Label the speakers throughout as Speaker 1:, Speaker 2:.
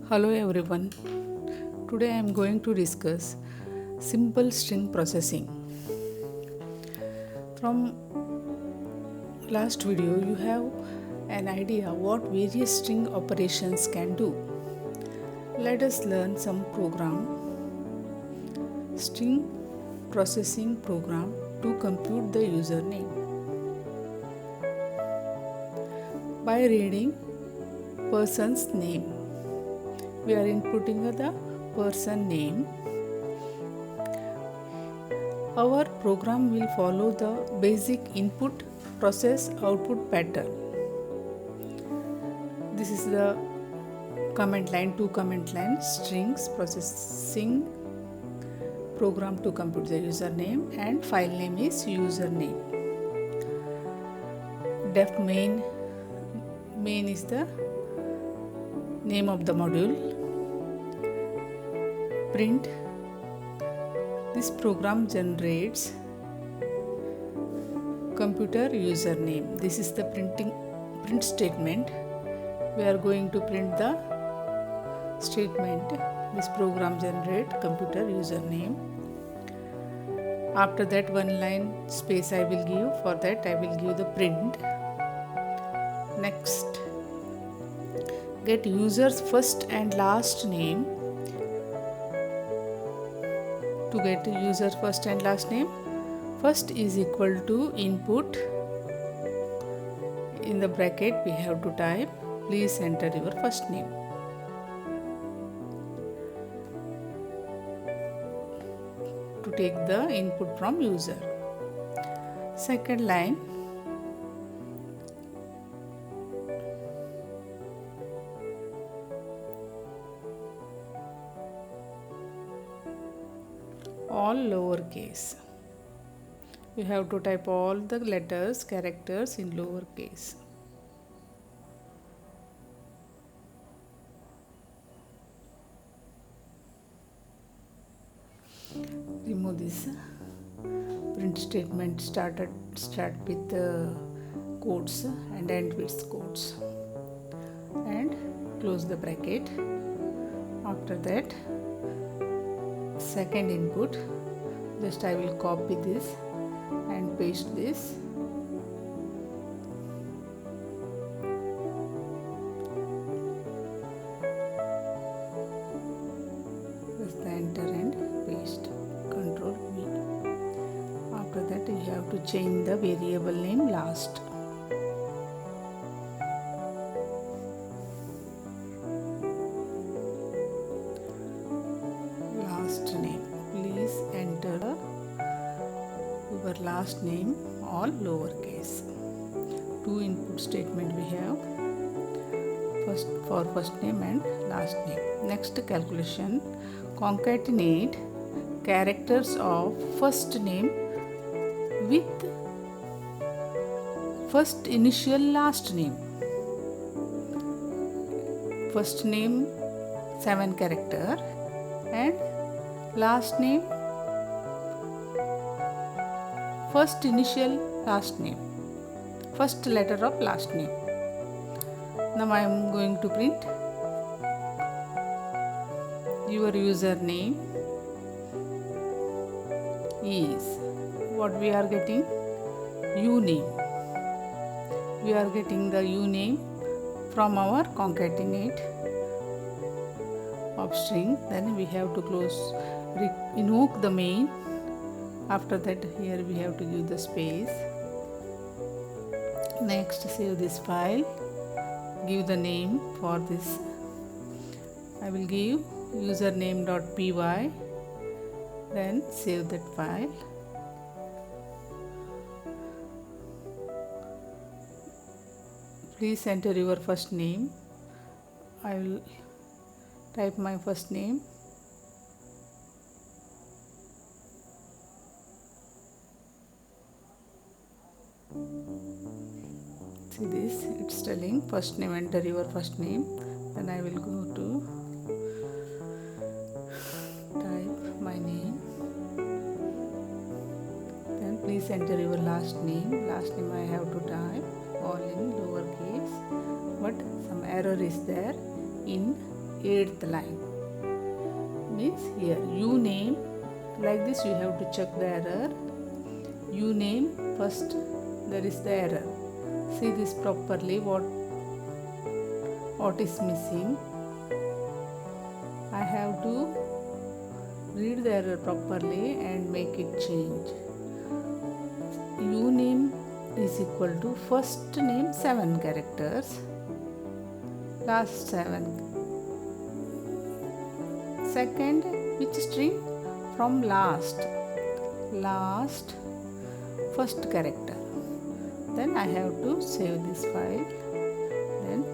Speaker 1: Hello everyone. Today I am going to discuss simple string processing. From last video you have an idea what various string operations can do. Let us learn some string processing program to compute the username. By reading person's name, we are inputting the person name. Our program will follow the basic input process output pattern. This is the command line, two command line strings processing program to compute the username, and file name is username. Def main is the name of the module. Print, this program generates computer username. This is the print statement. We are going to print the statement. This program generate computer username. After that, one line space I will give. For that I will give the print. Next, get user's first and last name. To get user first and last name, first is equal to input. In the bracket we have to type, please enter your first name. To take the input from user. Second line, all lowercase. You have to type all the letters, characters in lowercase. Remove this print statement. Start with quotes and end with quotes, and close the bracket. After that, second input, just I will copy this and paste this. Press the enter and paste. Control V. After that you have to change the variable name last. Last name. Please enter your last name all lowercase. Two input statement we have. First for first name and last name. Next calculation, concatenate characters of first name with first initial last name. First name 7 character and last name first initial last name, first letter of last name. Now I am going to print your username is what we are getting, uname. We are getting the uname from our concatenate of string. Then we have to invoke the main. After that, here we have to give the space. Next, save this file. Give the name for this. I will give username.py. Then save that file. Please enter your first name. I will type my first name. See this, it's telling first name, enter your first name. Then I will go to type my name. Then please enter your last name. Last name I have to type all in lowercase, but some error is there in 8th line. Means here you name, like this you have to check the error. You name first, there is the error. See this properly, what is missing. I have to read the error properly and make it change. You name is equal to first name 7 characters, last 7. Second, which string? From last first character. Then I have to save this file, then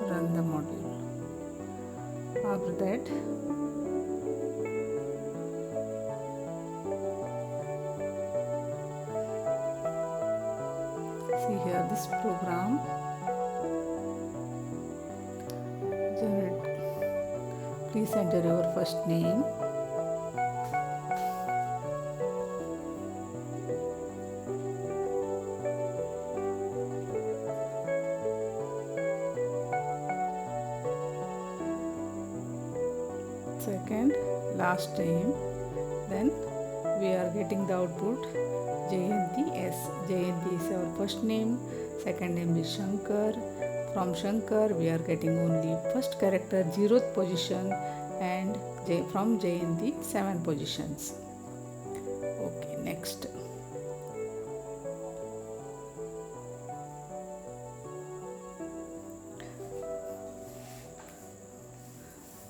Speaker 1: run the module. After that, see here this program generate. Please enter your first name, second last name. Then we are getting the output Jayanti S. Jayanti is our first name, second name is Shankar. From Shankar we are getting only first character 0th position, and from Jayanti 7 positions. Okay, next.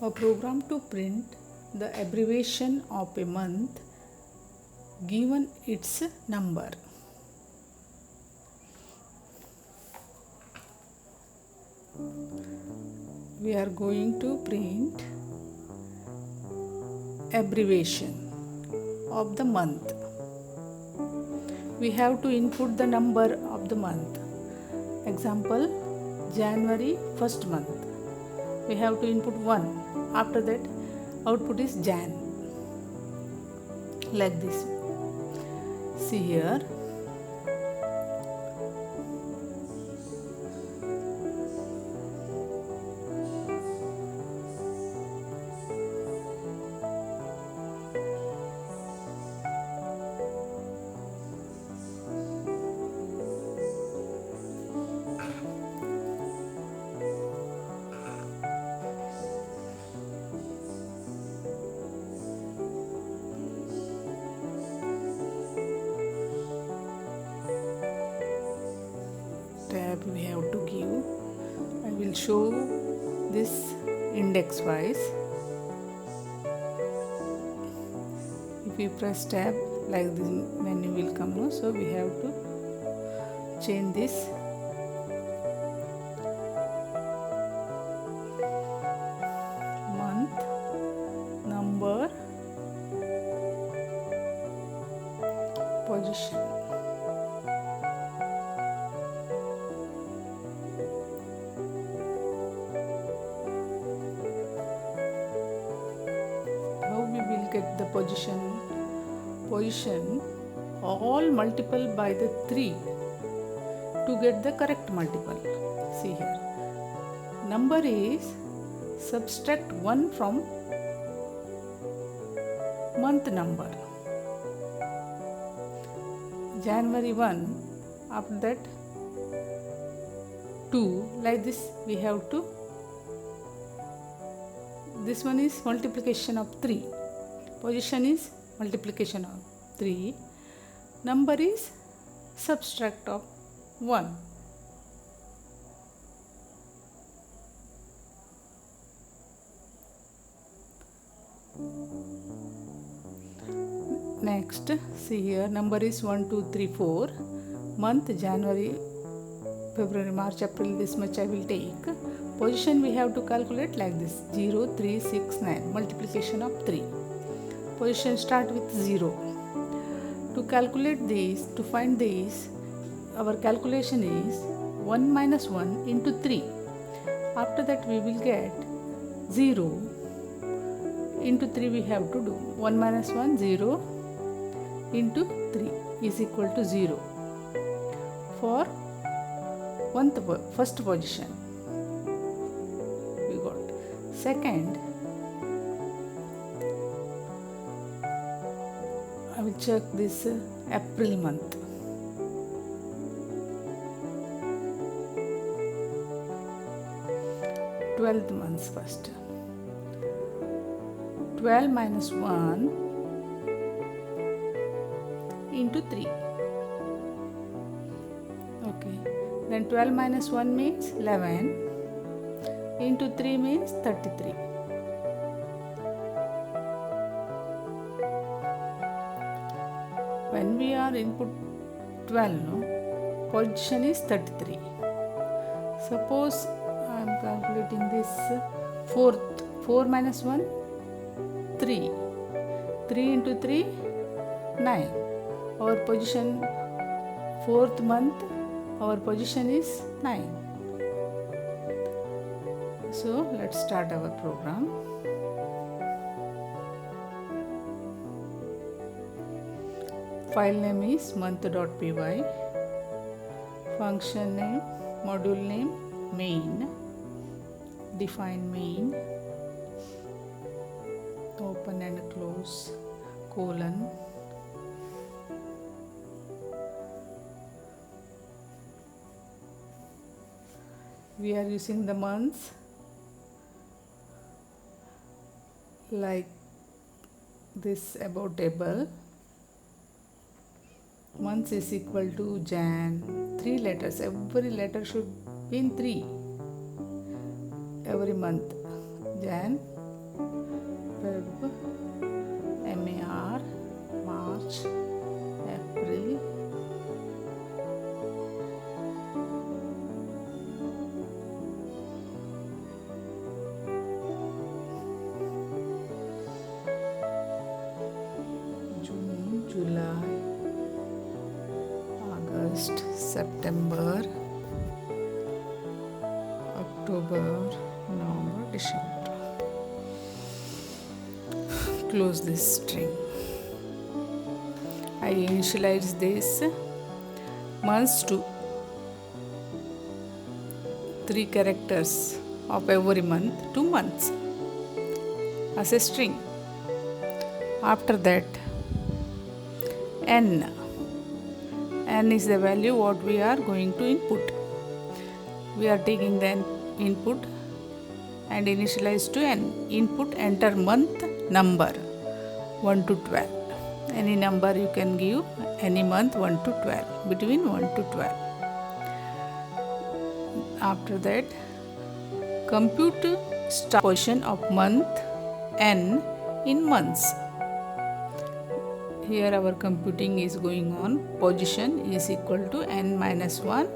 Speaker 1: A program to print the abbreviation of a month given its number. We are going to print abbreviation of the month. We have to input the number of the month. Example, January first month. We have to input 1. After that, output is Jan. Like this. See here. Tab we have to give. I will show this index wise. If we press tab, like this menu will come now. So we have to change this. Month, number, position. Get the position all multiple by the 3 to get the correct multiple. See here, number is subtract 1 from month number. January 1, after that 2, like this we have to, this one is multiplication of 3. Position is multiplication of 3. Number is subtract of 1. Next, see here, number is 1, 2, 3, 4. Month January, February, March, April, this much I will take. Position we have to calculate like this, 0, 3, 6, 9, multiplication of 3. Position start with 0. To calculate this, to find this, our calculation is 1 minus 1 into 3. After that we will get 0 into 3 we have to do. 1 minus 1, 0 into 3 is equal to 0 for first position. We got Second, I will check this April month. Twelfth month first. 12 minus 1 into 3. Okay. Then 12 minus 1 means 11 into 3 means 33. When we are input 12, no, position is 33. Suppose I am calculating this fourth. 4 minus 1, 3. 3 into 3, 9. Our position, fourth month, our position is 9. So let's start our program. File name is month.py. Function name, module name, main. Define main. Open and close, colon. We are using the months like this above table. Months is equal to Jan. 3 letters. Every letter should be in 3. Every month. Jan, Feb, MAR, March, April, June, July, August, September, October, November, December. Close this string. I initialize this months to 3 characters of every month, 2 months as a string. After that, n is the value what we are going to input. We are taking the input and initialize to n. Input, enter month number 1 to 12. Any number you can give, any month 1 to 12, between 1 to 12. After that, compute start position of month n in months. Here our computing is going on. Position is equal to n minus 1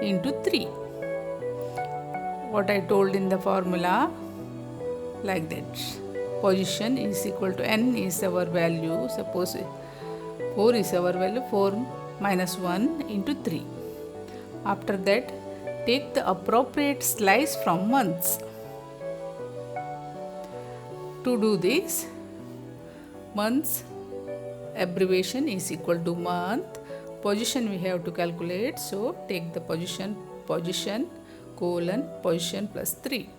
Speaker 1: into 3. What I told in the formula, like that. Position is equal to n is our value. Suppose 4 is our value, 4 minus 1 into 3. After that, take the appropriate slice from months. To do this, months abbreviation is equal to month. Position we have to calculate. So take the position colon position plus 3.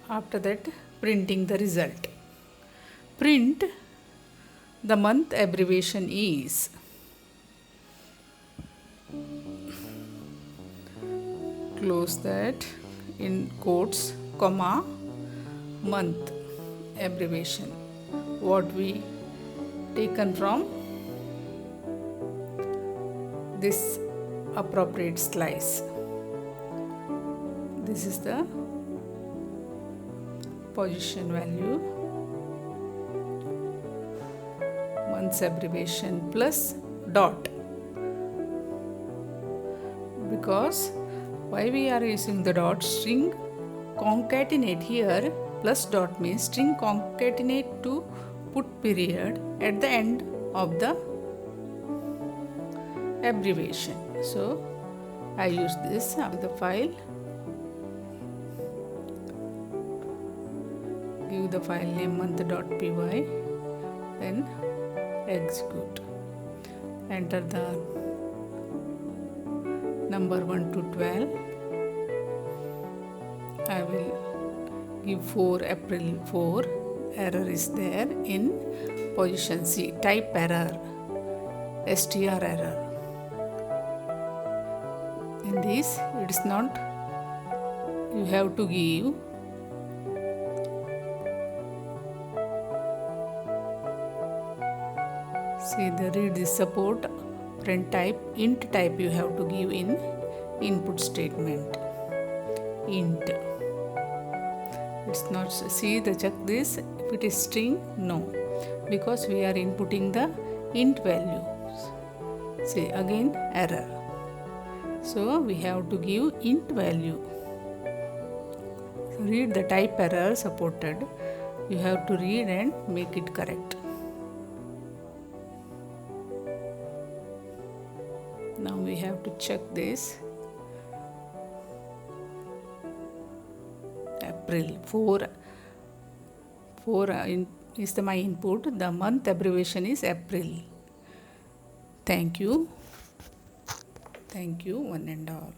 Speaker 1: After that, printing the result. Print the month abbreviation is close that in quotes, comma, month abbreviation. What we taken from this appropriate slice. This is the position value, months abbreviation plus dot. Because why we are using the dot? String concatenate here, plus dot means string concatenate to put period at the end of the abbreviation. So I use this of the file. Give the file name month.py, then execute. Enter the number 1 to 12. I will give 4 April 4. Error is there in position C. Type error, str error. In this, it is not, you have to give see the read this support print type int type you have to give in input statement. Int, it's not, see the check this, if it is string, no, because we are inputting the int value. See again error, so we have to give int value. Read the type error supported, you have to read and make it correct. Now we have to check this. April 4 is my input. The month abbreviation is April. Thank you. Thank you, one and all.